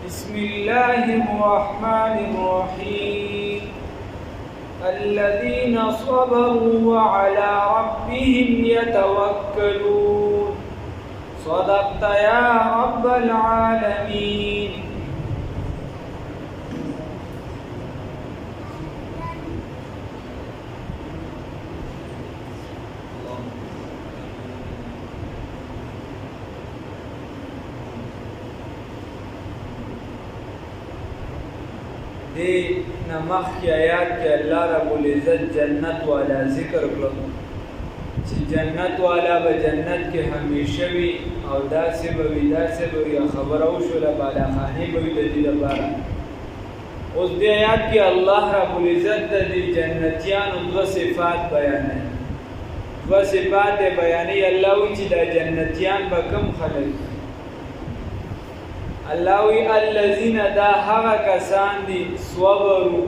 بسم الله الرحمن الرحيم الذين صبروا وعلى ربهم يتوكلون صدقت يا رب العالمين. دې نمخ کی آیات کې الله رب العزت جنت والا ذکر کړو چې جنت والا به جنت کې همیشه وي او داسې به وي یا خبره وشوله بالا خانه به وي د دې لپاره. اوس دې آیات کې الله رب العزت د دې جنتیانو دوه صفات بیانوي. دوه صفات بیانوي. الله وایي چې دا جنتیان به کوم خلک الله وی الذین دا هغه کسان دي صبروا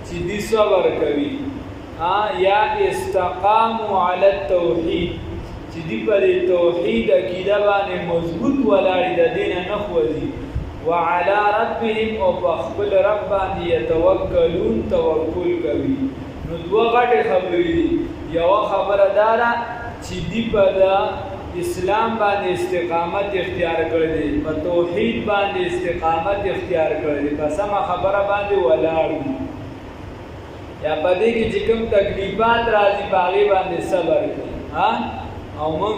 چې دي صبر کوي یا استقاموا علی التوحید چې دي پر توحید عقیده باندې مضبوط ولاړ د دین نه خوځي وعلى ربهم او خپل رب باندې يتوکلون توکل کوي. نو دوه غټه خبرې دي. یو خبره دارا چې دي پر اسلام باندې استقامت اختیار کړی دی، په توحید باندې استقامت اختیار کړی دی، په سمه خبره باندې ولاړ دي یا په دې کې چې کوم تکلیفات راځي په هغې باندې صبر کوي. او موږ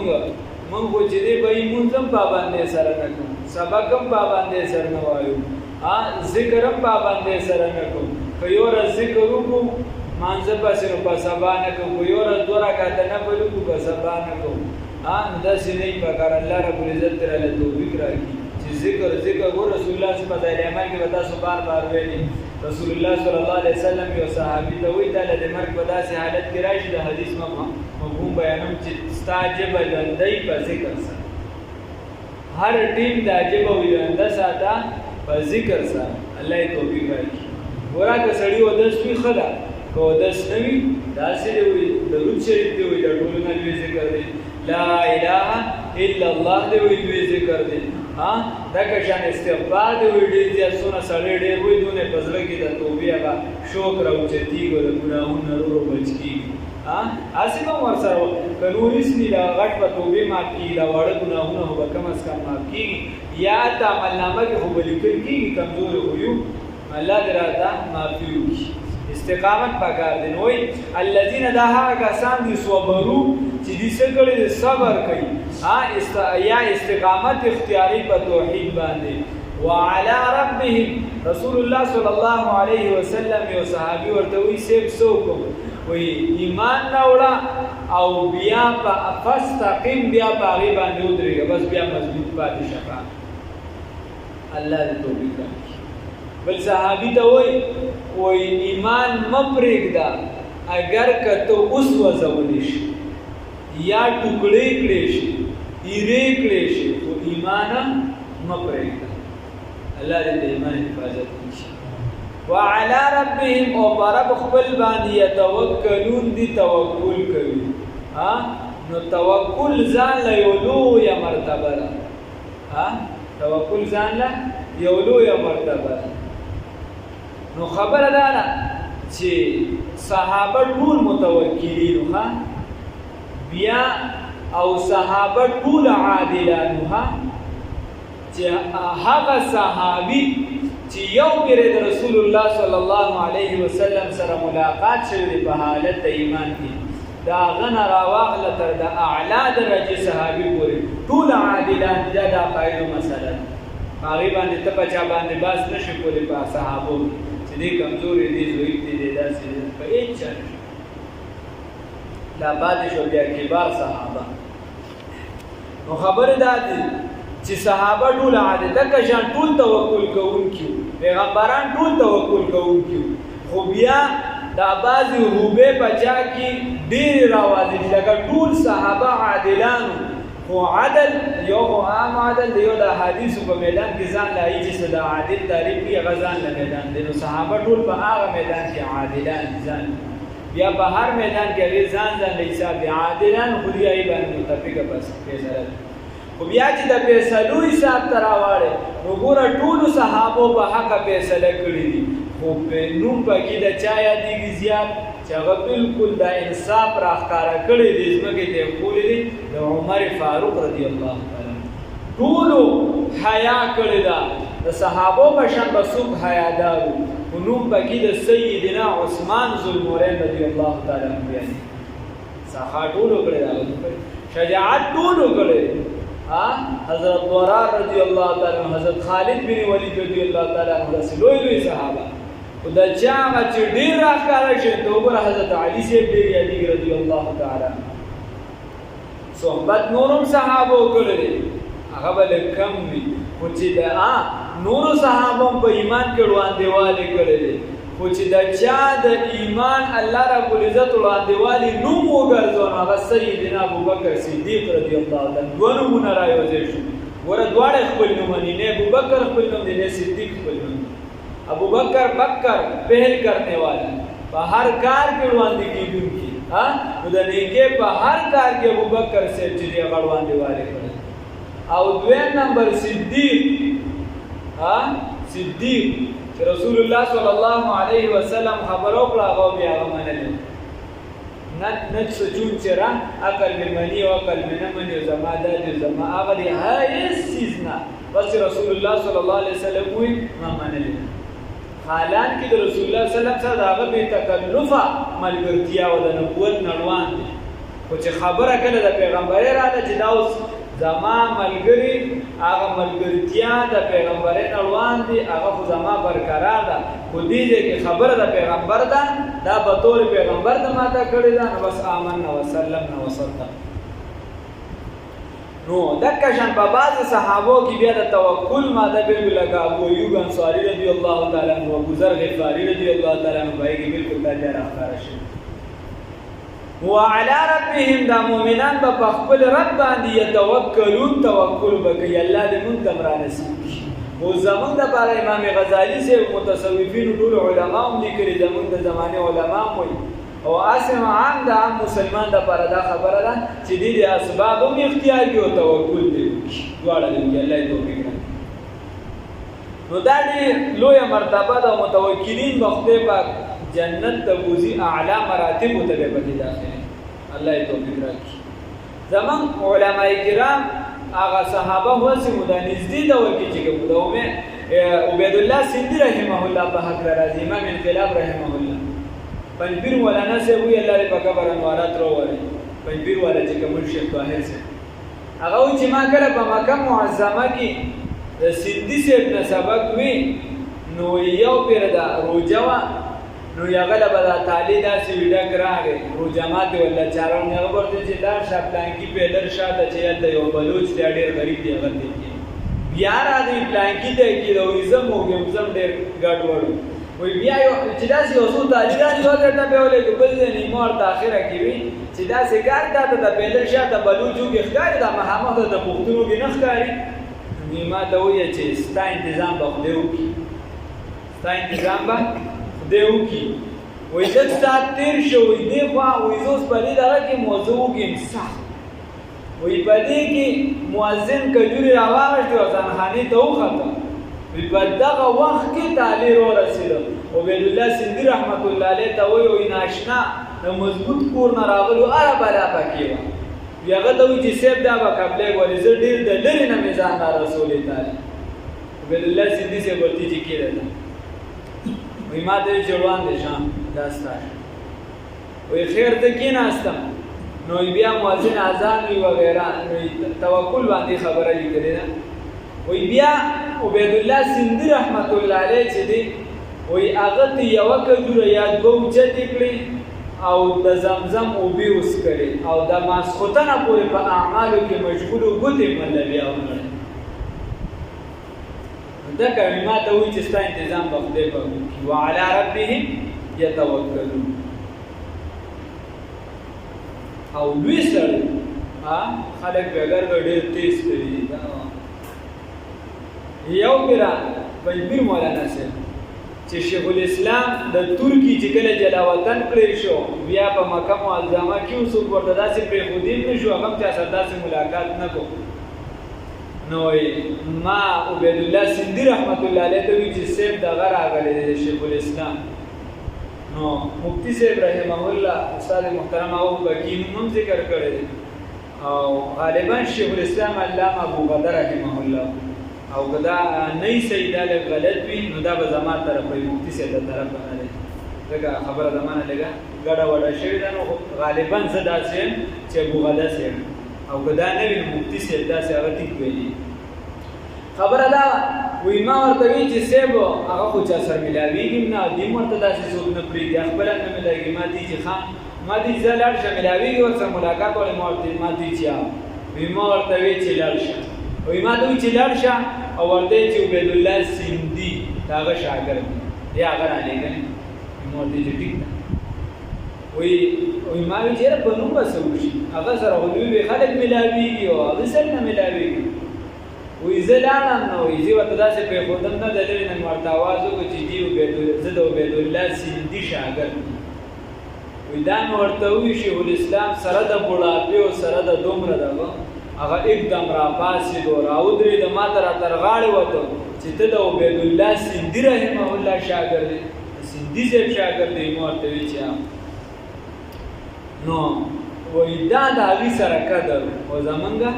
خو چې دی به یې مونځ هم پابندۍ سره نه کوو، سبق هم پابندۍ سره نه وایو، ذکر هم پابندۍ سره نه کوو. که یو ورځ ذکر وکړو مانځه پسې نو په سبا نه کوو، که یو ورځ دوه رکعته نفل وکړو په سبا نه کوو. داسې نه وي پکار. الله رب العزت تراله توفیق راکړي چې ذکر ګور رسول الله صلی الله علیه وسلم کې به تاسو بار ویلي. رسول الله صلی الله علیه وسلم یو صحابي ته وایي تعالی د مرګ په داسې حالت کې راشي د حدیث مفهوم بیانوم چې ستا ژبه لنډۍ په ذکر سره، هر ټیم دا ژبه لنډه ساته په ذکر سره. الله یې توفیق راکړي. ګوره که سړي اودس وي ښه ده، که اودس نه وي داسې دی وایي درود شریف دی وایي دا ټولو نه لوی ذکر دی، لا اله الا الله دی وی دوی ذکر دی. دا کشان استغفار دی وی ډېر زیات څونه سړی ډېر وی دونه په زړه کې د توبې هغه شوق راوچتېږي او د ګناهونو نه ورو بچ کېږي. هسې به هم ورسره که نور هېڅ نه دا غټ به توبې معاف کېږي، دا واړه ګناهونه خو به کم از کم معاف کېږي یا د عملنامه کې خو به لیکل کېږي کمزوري خو یو. الله دې راته معافي وکړي. استقامت پکار دی. نو الذین دا هغه کسان دي صبرو چې دې څه کړي دي صبر کوي یا استقامت اختیاري په توحید باندې. وعلى ربهم رسول الله صلی الله علیه وسلم یو صحابي ورته وایي سیب څوک وایي ایمان راوړه او بیا په فاستقم بیا په هغې باندې ودرېږه، بس بیا مضبوط پاتې شه. الله دې توفیق راکړي. بل صحابي ته وایي ایمان مه پرېږده اگر که ته اوس وځولی شي یا ټوکړې کړې شي ایرې کړې شي خو ایمان مه پرېږده. الله دې د ایمان حفاظت وکړي. وعلى ربهم او په رب خپل باندې یتوکلون دي توکل کوي. نو توکل ځان له یو لویه مرتبه ده. توکل ځان له یو لویه مرتبه ده. نو خبره دا ده چې صحابه ټول متوکلین بیا او صحابه ټول عادلان چې هغه صحابي چې یو پرې د رسول الله صلی الله علیه وسلم سره ملاقات شوی په حالت د ایمان کې دا غنه راواغله تر د اعلی درجه صحابي پورې ټول عادلان دا د قاعده مسله هغه باندې ته په چا باندې باس نشي کولی په صحابو چې دې کمزوري دي ضعیف دي داسې په هیڅ چا لا پاتې شو بیا کبار صحابه. نو خبره دا دي چې صحابه ټول عادت کشان ټول توکل کوونکي، پیغمبران ټول توکل کوونکي، خو بیا دا بعضې روبې په چا کې ډېرې راوځي لکه ټول صحابه عادلانو خو عدل یو خو عام عدل دی، یو د احادیثو په میدان کې ځان لایي چې څه د عادل تعریف کړي هغه ځان له میدان دی. نو صحابه ټول په هغه میدان کې عادلان ځان بیا په هر میدان کې هغې ځان له حساب عادلان خو دې هغې باندې متفقه فیصله خو بیا چې د فیصلو حساب ته راواړې نو ګوره ټولو صحابو په حقه فیصله کړي دي خو نوم پکې د چا یادېږي زیات چې هغه بالکل د انصاف راښکاره کړی دی ځمکې ته یې ښولې دي د عمر فاروق رضی الله تعالی ټولو حیا کړې ده د صحابو په شان به څوک حیادار وو خو نوم پکې د سیدنا عثمان ذوالنورین رضی الله تعالی عنه یادېږي سخا ټولو کړی ده شجاعت ټولو کړی حضرت ورار رضی الله تعالی عنہ حضرت خالد بن ولید رضی الله تعالی عنہ داسې لوی صحابه او د چا هغه چې ډېر راښکاره شي نو وګوره حضرت علي صاحب ډېر یادېږي رضی الله تعالی عنہ صحبت نورم صحابو کړی دی هغه به لږ کم وي خو چې د نورو صحابو هم په ایمان کې وړاندېوالی کړی دی خو چې د چا د ایمان الله رب العزت وړاندېوالي نوم وګرځو نو هغه سیدنا ابوبکر صدیق رضی الله تعالی عنه دوه نومونه رايوځای شو ګوره دواړه خپل نومونه نه ابوبکر خپل نوم دی نه صدیق خپل نوم ابوبکر بکر پہل کرنے والا په هر کار کې وړاندې کیږي نو د نیکه په هر کار کې ابوبکر سے چې هغه وړاندېوالی کړی او دویم نمبر صدیق صدیق چې رسول الله صلی الله علیه وسلم خبرو کړه هغه بیا منل نه سجون چې را عقل منی او عقل نه منی زما د زما هغه دی هیڅ چیز نه بس رسول الله صلی الله علیه وسلم وی ما منل حالان کې د رسول الله صلی الله علیه وسلم هغه به تکلفه ملګرتیا او د نبوت نړوان دي خو چې خبره کله د پیغمبر راځي چې دا اوس زما ملګری هغه ملګرتیا د پیغمبرین اړوان دي هغه خو زما برقرار ده خو دې کې خبره د پیغمبر ده دا به طور پیغمبر د ماته کړی ده نو بس آمنا وسلمنا وصدق نو دکه شان په بعض صحابو کې بیا د توکل ماده بالکل لکه ابو ایوب انصاری رضی الله تعالی عنہ ابو ذر غفاری رضی الله تعالی عنہ باندې بالکل دا راخاره شي وعلى ربهم دا مؤمنان په خپل رب باندې یتوکلون توکل وکي الله دې مونږ ته نصیب کړي او زمونږ د بار امام غزالی سے متصوفین ټول علما هم لیکلي زمونږ د زمانه علما وایي او اسم عام د عام مسلمان د پر دا خبره ده چې دې اسباب هم اختیار کړي او توکل دې دواړه دې الله دې توفیق نو دا دې لوی مرتبه د متوکلین وخته پاک جنت تبوزی اعلی مراتب ته به داخله الله توفیق راکړي زمان علماء کرام هغه صحابه واسه مدانزدي د ورکی چې کومه عبید الله سیندی رحمه الله په حق راځي امام انقلاب رحمه الله پنځبیر مولانا سے وی الله دې په قبر انوارات وروړي پنځبیر والا چې کوم شیخ طاهر سے هغه چې ما کله په مکه معظمه کې د سیندی سے په سبق وی نو یو پیر دا روجوا نو یغله بدا تعالی دا سی ویډا کراغه رو جماعت ولا چارون نه ورته چې دا شپلان کی پیدر شاته چې یو بلوچ دی ډېر غریب دی هغه دی بیا را دی پلان کی دی چې روزم او ګمزم ډېر ګډ وړو وی بیا یو چې دا سی اوسو تعالی دا یو درته په ولې ګبل نه مور تاخيره کوي چې دا سګار دا د پیدر شاته بلوچو کې ښکاری دا محمد د پښتونو کې نه ښکاری نیمه دا وی چې ستا تنظیم به خو دی ستا تنظیم به دیو کی وې د سات تیر شو دی خو وې زوس په دې دغه کې موضوع کې صح وې په دې کې مؤذن کجوري راوغشت او ځانخاني ته وخته وې په دغه وخت کې تعالی رو رسید او عبد الله سیندی رحمت الله علیه ته وې ناشنا د مضبوط کور نه راغلو عرب عرب کې یغه ته چې سیب دا به قبلې ولې زه ډیر د لری نه میزان رسول تعالی عبد الله سیندی سے ورته چې کېده وی ما ته جوړوان دي شام داستا وی خیر ته کې ناستم نو بیا مؤذن اذان وی وغیرہ نو توکل باندې خبره لیکلې ده وی بیا عبید الله سیندی رحمت الله علیه چې دی وی هغه ته یو کجوره یاد بوچت کړی او د زمزم او بي اوس کړي او د ماسختنه پورې په اعمالو کې مشغول وګته ملوي او نه دا کلمات وی چې ستا تنظیم په خپل په وعلى ربهم يتوکلون او لوی سره خلک بغیر ډېر تیز کوي یو پیرا بلبیر مولانا سے چې شیخ الاسلام د ترکی چې کله جلاوطن کړی شو بیا په مکه معظمه کې اوس ورته داسې پرېښودل نه شو هغه چا سره داسې ملاقات نه کو نو ما عبید الله سیندی رحمت الله علیه ته وی چې سیب دغه راغلی دی شیخ الاسلام نو مفتی صاحب رحمه الله استاد محترم او حکیم هم ذکر کړی دی او غالبا شیخ الاسلام علامه ابو بدر رحمه الله او کدا نه سیدا له غلط وی نو دا به زما طرف وي مفتی صاحب طرف نه دی دغه خبره زمانه لګا ګډه وډه شوی دا نو غالبا زدا سي چې ابو غدا سي او کدا نه وی مفتی صاحب دا سي هغه ټیک ویلي خبره دا وی ما ورته وی چې سیب هغه خو چا سره ملاویږي نه دی مرته داسې څوک نه پریږدي خپل نه ملاویږي ما دي چې خام ما دي زلال شه ملاویږي ورسره ملاقات ولې ما دي چې وی ما ورته وی چې لال شه وی ما دوی چې لال شه او ورته چې عبید الله سیندی داغه شاګرد دی هغه را لګل مو دې چې ټیک وی ما وی چې په نوم وسوي هغه سره ولوي خلک ملاویږي او هغه سره نه ملاویږي وی زلالم نو وی زی وته داسې په خودم نه دلې نن ورته आवाज وکړي چې دی عبید الله سیندی شاګرد وی دا ورته وی شیخ الاسلام سره د بوډاپی او سره د دومره دغه هغه एकदम را پاسې دو راودري د ما تر غاړې وته چې ته د عبید الله سیندی رحمه الله شاګرد سیندی زې شاګرد دی مو ته وی چې نو وی دا د هغه سره قدر او زمونږه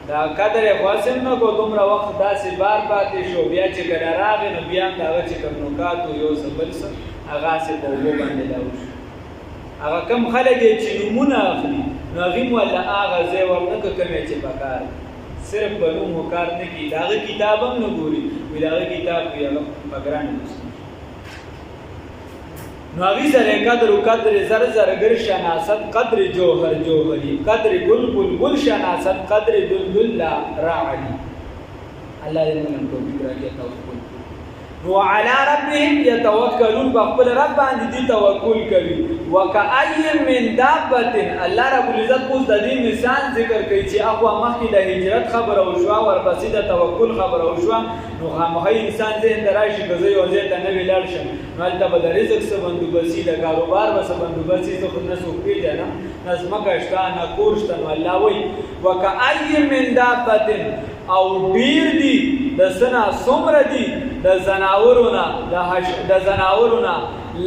دا قدر خاصم نه کو دومره وخت داسې بار پاتې شو بیا چې کله راغی نو بیا دا چې کوم نکاتو یو سبل سره هغه سه په وګ باندې لاوش هغه کم خلک چې نمونه اخلي نو هغه ولا هغه زې ورنکه کومه چې پکار صرف په نوم کار نه کی دا کتاب هم نه ګوري وی دا کتاب یې هغه پګران نو هغه سره قدر زر زرګر شناست قدر جوهر جوهری قدر گل بلبل شناست قدر دلدل راعلی الله دې موږ ته راکړي توکل وعلى ربهم يتوكلون بخبل رب باندې دي توکل کوي وکأي من دابه الله رب العزت اوس د دې مثال ذکر کوي چې هغه مخکې د هجرت خبر او شوا ورپسې د توکل خبر او شوا نو هغه انسان ذهن دراشي غزي او زه ته نه ویلل شم نو ته به د رزق څخه بندوبسي د کاروبار به بندوبسي څه خو نه سو پیژنه نظمه کاشتانه کورشتن الله وي وکأي من دابه او ډیر دي د سنا څومره دي د زناورونه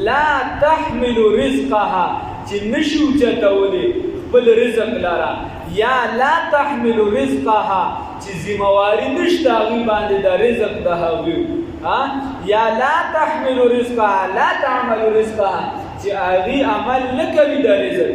لا تحمل رزقها چې نشو چتولې خپل رزق لاره یا لا تحمل رزقها چې ذمہواری نشته غي باندې د رزق د هغوی یا لا تحمل رزقها لا تعمل رزقها چې هغه عمل نکوي د رزق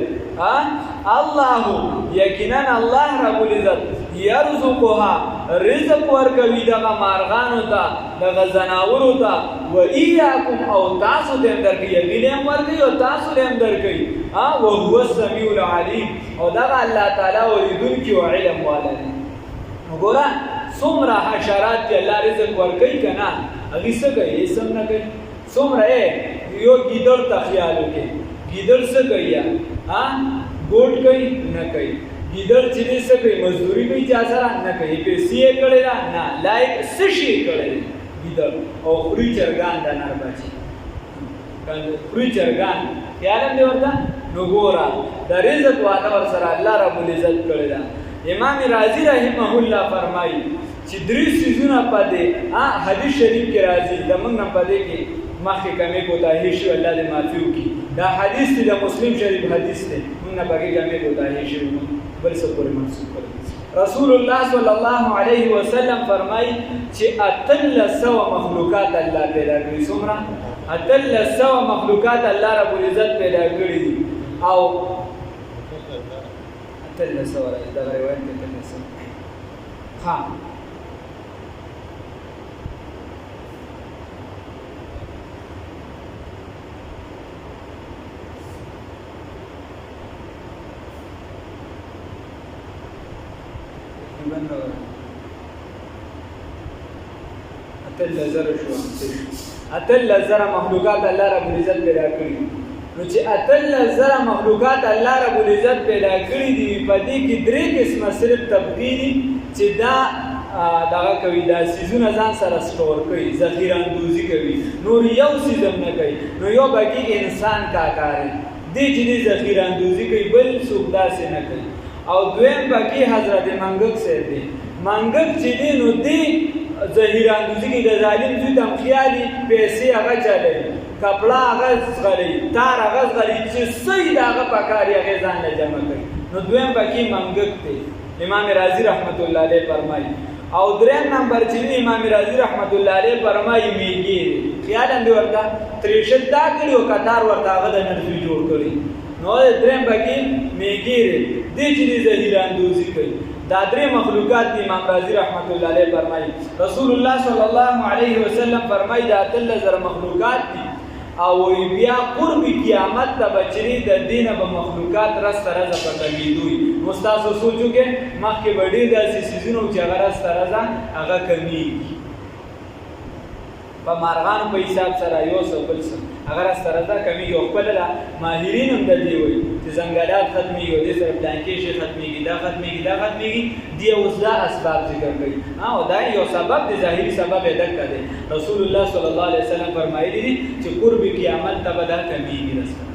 الله یقینا الله رب العزت يرزقها رزق ورکوي دغه مارغانو ته دغه زناورو ته و اياكم او تاسو دې درکې یقین ورکوي او تاسو دې درکې او هو السميع العليم او دغه الله تعالی ولیدونکي او علم والا وګوره څومره حشرات چې الله رزق ورکوي کنه هغه څه کوي سم نه کوي څومره یو ګیدړ ته خیال وکړي ګیدړ څه کوي ګوټ کوي نه کوي ګیدړ چې څه کوي مزدوري کوي چې سره نه کوي پیسې کړي نه لایک څه شي کړي ګیدړ او خوري چرګان د نار بچي کنه خوري چرګان خیال دې ورته نو ګورا د رزق وعده ور سره الله رب العزت کړی دا امام رازی رحمه الله فرمایي چې درې سيزونه پدې حدیث شریف کې راځي د موږ نه پدې کې مخکې کمې کوتاهي شو الله دې معافي وکړي دا حدیث دی د مسلم شریف حدیث دی موږ نه پکې کمې کوتاهي شو بل څه پورې منسوب کړی رسول الله صلی الله علیه وسلم فرمایي چې اتل سو مخلوقات الله پیدا کړی څومره اتل سو مخلوقات الله رب العزت پیدا کړی دي او اتل سو دا روایت کې اتل سو ها اتل زر مخلوقات الله رب العزت پیدا کړی نو چې اتل زر مخلوقات الله رب العزت پیدا کړی دي په دې کې درې قسمه صرف تبدیلی چې دا دغه کوي دا سيزونه ځان سره سٹور کوي ذخیره اندوزي کوي نور یو سيزم نه کوي نو یو باقي انسان کا کار دی چې ذخیره اندوزي کوي بل څوک داسې نه کوي او دویم پکې حضرت منګک صاحب دی. منګک چې دی نو دی ظهیراندوزي کې د ظالم زوی ته خیالي پیسې هغه چلوي، کپړه هغه زغلي، تار هغه زغلي، چې څه د هغه په کار یې هغې ځان له جمع کوي. نو دویم پکې منګک دی. امام رازي رحمت الله علیه فرمایي. او دریم نمبر چې دی امام رازي رحمت الله علیه فرمایي میږي دی. خیال اندې ورته تریشت دا کړي او کتار ورته هغه د نرزوی جوړ کړي. نو دریم پکې میږي دی چې دی ظهیراندوزي کوي. دا درې مخلوقات دی امام رازي رحمت الله علیه فرمایي. رسول الله صلی الله علیه وسلم فرمایي دا 3000 مخلوقات دي او بیا قرب قیامت ته بچری د دینه به مخلوقات راسته رازه په کمیدوي. مستاسو سوچو کې مخکې وړي داسې سيزونو چې هغه راسته رازه هغه کمیږي په مارغانو په حساب سره یو څه بل څه هغه راسته رازه کمیږي. او خپل ماهرین هم د دې وایي چې ځنګلات ختمېږي او دې سره پلانکې شي ختمېږي، دا ختمېږي دی اوس دا اسباب ذکر کوي. او دا یو سبب دی، ظاهري سبب یې دغه دی. رسول الله صلی الله علیه وسلم فرمایلی دي چې قرب قیامت ته به دا کمیږي رسول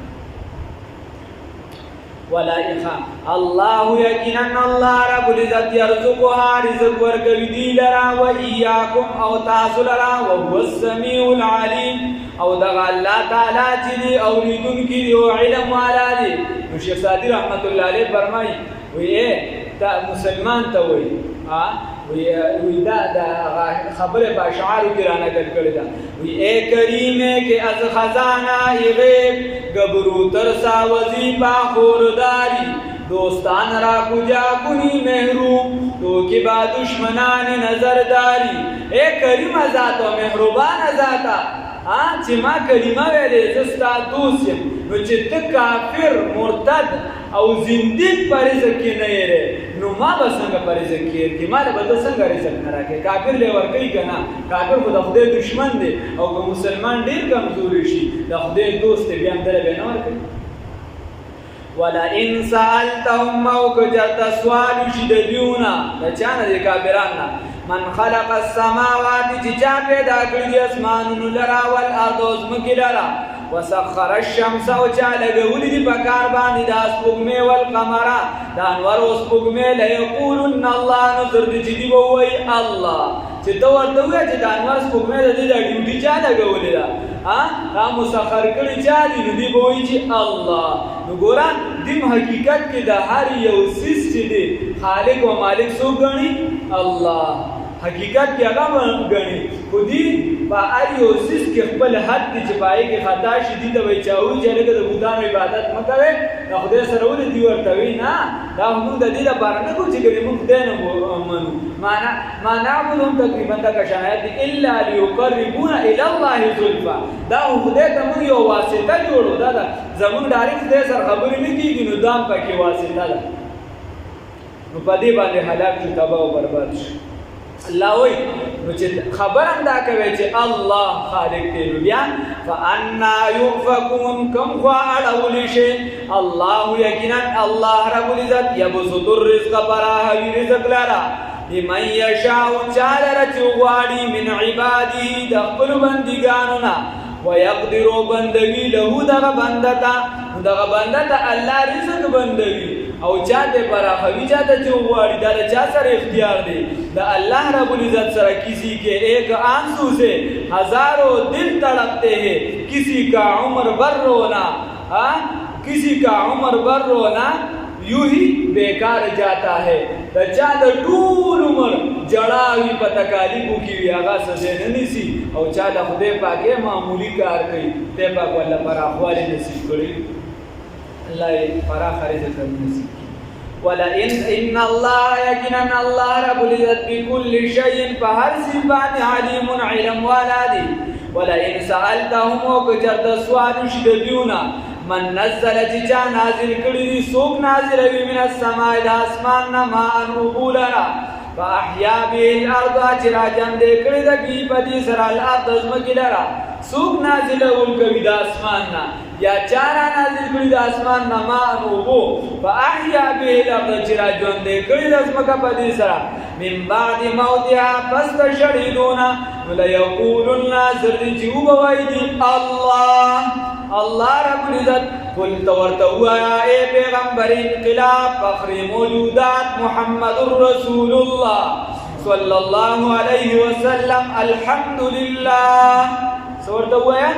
ولائخا الله یقینا الله رب العزت یرزقها رزق ورکوي دی لرا و ایاکم او تاسو لرا وهو السمیع العلیم او دغه الله تعالی چې دی اوریدونکي دی او علم والا دی. نو شیخ سعدی رحمت الله علیه فرمایي وی تا مسلمان ته وی دا خبره په اشعارو کې را نقل کړې ده. وی اے کریم کې از خزانه غیب گبرو ترسا وظیفہ خورداری دوستان را کجا کنی محروم تو کی با دشمنان نظرداری. اے کریم ذات و محروبان ذاتا چې ما کلمه ویلې زستا دوست یم، نو چې ته کافر مرتد او زندید په رزق کې نه یې نو ما به څنګه په رزق کې یې ما به ته څنګه رزق نه راکې. کافر له ورکوي که نه، کافر خو د خدای دشمن دی او که مسلمان ډېر کمزوري شي د خدای دوست دی بیا هم دله بیا نه ورکوي. ولئن سألتهم او که چېرته سوال وشي د دیونه د چا نه د کافرانو نه من خلق السماوات چې چا پیدا کړي دي اسمانونو لرا والارض او ځمکې لرا وسخر الشمس او چا لګولي دي په کار باندې د سپوږمۍ والقمر د انوار او سپوږمۍ لیقولن الله نظر دي چې دی به وایي الله. چې ته ورته ووایه چې د انوار سپوږمۍ د دې د ډیوټي چا لګولې ده دا مسخر کړي چا دي نو دی به وایي چې الله. نو ګوره دیم حقیقت کې د هر یو څیز چې دی خالق و مالک څوک ګڼي؟ الله. حقیقت کې هغه ګڼي خو دي په هر یو څیز کې خپل حد دی چې په هغې کې خطا شي دي ته به یې چا وایي چې هلکه د بوتانو عبادت مه کوئ د خدای سره ولې دي ورته وایي نه دا موږ د دې لپاره نه کوو چې ګنې موږ خدای نه منو. ما نعبدهم تقریبا دغه شان آیت دی الا لیقربونا الی الله زلفا. دا خدای ته موږ یو واسطه جوړو، دا ده زموږ ډایرکټ خدای سره خبرې نه کېږي نو دا هم پکې واسطه ده. نو په دې باندې هلاک شو، تباه او برباد شو. الله وی نو چې خبر هم دا کوي چې الله خالق دی نو بیا فانا یؤفکون کم خوا اړولی شي. الله یقینا الله رب العزت یبسط الرزق پراهوي رزق لرا لمن یشاء چا لره چې غواړي من عباده د خپلو بندګانو نه ويقدر بندوي له دغه بنده ته الله رزق بندوي او چاته پراخوي چاته چې غواړي دا د چا سره اختیار دی د الله رب العزت سره. کسی کے ایک آنسو سے ہزاروں دل تڑپتے ہیں کسی کا عمر بھر رونا یوں ہی بیکار جاتا ہے. د چا د ټول عمر جړاوي په تکالیفو کې وي هغه څه ځای نه نیسي او چا د خدای پاک معمولي کار کوي خدای پاک والله پراخوالی نصیب کړي الله یې پراخه رزق نصیب کړي. ولئن ان الله یقینا الله رب العزت بكل شيء فهر شي باندې علیم علم والا دی. ولئن سألتهم او که چېرته سوال وشي د دیونه من نزل چې چا نازل کړي دي څوک نازلوي من السماء د اسمان نه ماء اوبو لرا فاحیا به الارض چې راجندې کړي دي په دې سره الارض ځمکې لرا څوک نازلوونکی د اسمان نه یا چا نازل کړي د اسمان نه ماء اوبو فاحیا به الارض چې راجندې کړي د ځمکه په دې سره من بعد موتها پس تشهدون ولا یقولن ناصر چې وبوي دي الله الله رب العزت قل تورتوا يا اے پیغمبر انقلاب فخر موجودات محمد رسول الله صلی الله علیه وسلم الحمدلله سورتوا يا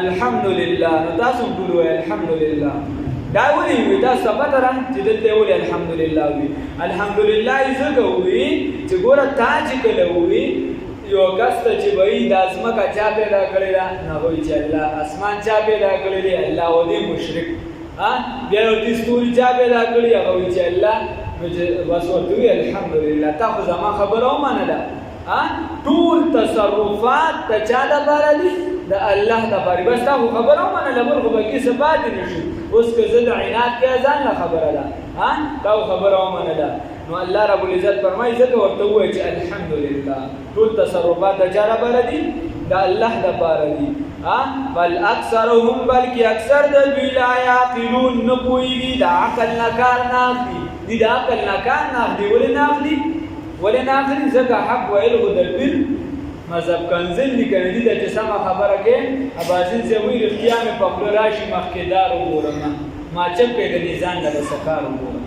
الحمدلله نو تاسو ټول الحمدلله دا ولي وي دا ثبت را چې دلته ولي الحمدلله وي الحمدلله زګو وي چې ګوره تا چې کله وي یو کس ته چې وایي دا ځمکه چا پیدا کړې ده نه وایي چې الله اسمان چا پیدا کړی دی الله و دې مشرک بیا یو دې ستوري چا پیدا کړي هغه وایي چې الله نو چې بس ورته وایي الحمدلله تا خو زما خبره ومنله ټول تصرفات د چا دپاره دي د الله دپاره بس تا خو خبره ومنله بل خو به کیسه پاتې نه شو اوس که زه د عناد کې ځان له خبره ده تا خو خبره ومنله نو الله رب العزت فرمایي ځکه ورته ووایي چې الحمدلله ټول تصرفات د چا دپاره دي د الله دپاره دي بل اکثرهم بلکې اکثر د دوی لا یعقلون نه پوهېږي د عقل نه کار نه اخلي دي د عقل نه کار نه اخلي ولې نه اخلي ځکه حق ویل خو د پیر مذهب کنزل لیکنه دي چې سمه خبره کې اباظل صاحب وایي رښتیا مې په خوله راشي مخکې دار وګورم ما چپ کې د ځان له سکار وګورم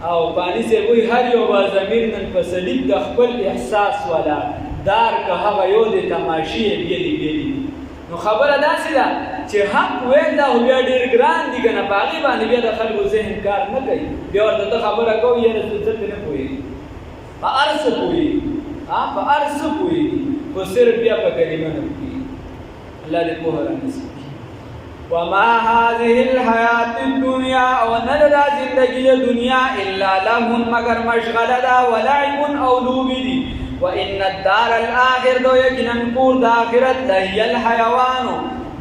او بانی صاحب وایي هر یو با ضمیر نن په صلیب د خپل احساس والا دار که هغه یو د تماشې بیلې نو خبره داسې ده چې حق ویل دا خو بیا ډېر ګران دي که نه په هغې باندې بیا د خلکو ذهن کار نه کوي بیا ورته ته خبره کوو یاره دلته نه پوهېږي په هر څه پوهېږي په هر څه پوهېږي خو صرف بیا په کلمه نه پوهېږي الله دې پوهه رانصیب وما هذه الحیات الدنیا او نه دا زندگی دنیا الا لهو مگر مشغله ده ولعب او لوبې دي وان الدار الاخر دو یقینا کور د آخرت لهی الحیوان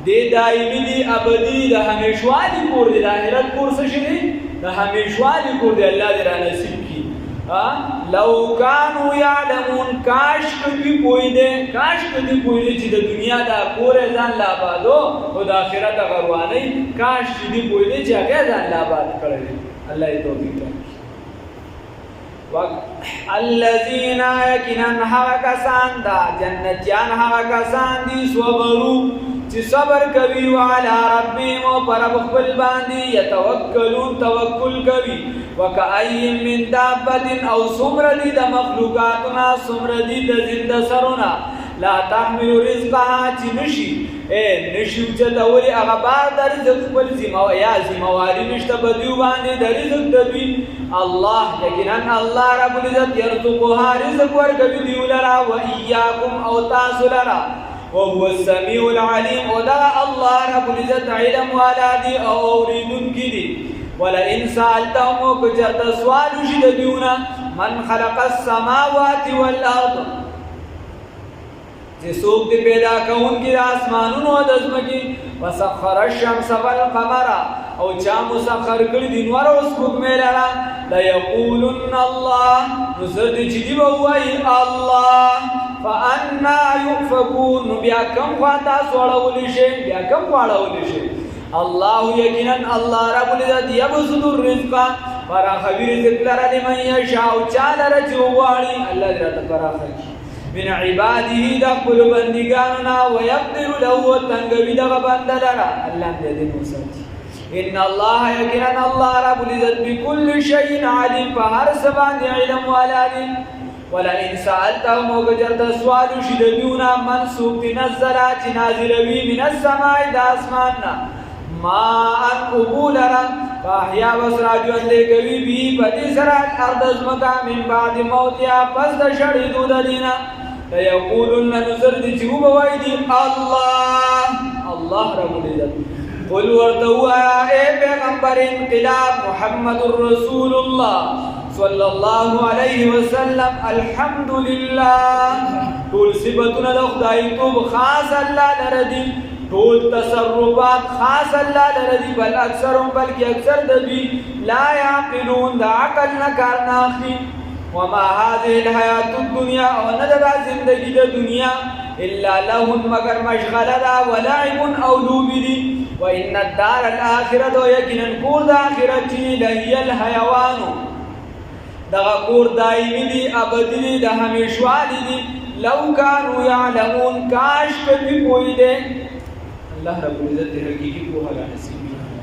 دی دایمي دي ابدي د همیشوالي کور دی د آخرت کور څه شي دی د همیشوالي کور دی الله دې را نصیب کړي لو كانوا يعلمون کاش کدی پوهیدې چې د دنیا دا کور ځان لا آبادو او د آخرت غرواني کاش دې پوهیدې چې هغه ځان لا آباد کړی الله دې توفیق الذين يكنن هغه کسان دا جنتیان هغه کسان دي صبرو چې صبر کوي وعلى ربهم او پر خپل باندې يتوکلون توکل کوي وکأي من دابة او سمردي د مخلوقاتنا سمردي د زنده سرونه لا تحمل رزقها چې نشي چې دوی هغه بار د رزق خپل ذمہواری نشته په دوی باندې د رزق د دوی الله یقینا الله رب العزت يرزقها رزق ورکوي دوی لرا وإياكم او تاسو لرا وهو السميع العليم ودا الله رب العزت علم والا دي او اوریدونکي دي ولئن سألتهم كجرد سوال شد دیونا من خلق السماوات والارض چې څوک دې پیدا کوونکی د اسمانونو او د ځمکې وسخر الشمس والقمر او چا مسخر کړي دي نور او سپوږمۍ لره ليقولن الله نو زه دې چې دی وایي الله فانا يؤفكون بیا کوم خواته سوړول شي الله یقینا الله رب العزت يبسط الرزق فراخوي رزق لره لمن يشاء چا لره چې وغواړي الله دې راته فراخوي من عباده دخل بندگاننا ويقدر له تنگوی دغ بندلنا اللہ دے موسیقی ان اللہ یقینا اللہ رب العزت بكل شيء علیم فهر سبان علم والعلم ولئن سألتهم وگجرد سوال شددونا من سوق تنزلا چنازلوی من السماء دا اسماننا ما ان قبولنا فاحیا وسرا جوندے گوی بھی بدی سرات ارض ازمکا من بعد موتیا پس دا شڑیدو دلینا ليقولن نصر دي جوب وایدی الله رب العزت قل ورتوا اے پیغمبر انقلاب محمد رسول الله صلی الله علیه وسلم الحمدلله ټول صفاتونه د خدای توب خاص الله لردی ټول تصرفات خاص الله لردی بل اکثرهم بلکې اکثر د دوی لا يعقلون د عقل نه کار نه اخلي وما هذه الحیات الدنیا او ندر زندگی د دنیا الا لهو مگر مشغله ولعب او لوبی وان الدار الاخره یقینا کور د اخرت لهي الحيوان دغه کور دایمي دي ابدي دي د همیشوالي دي لو كانوا يعلمون کاش کدی پوی دے الله رب العزت حقیقي پوهه را نصیب کړي.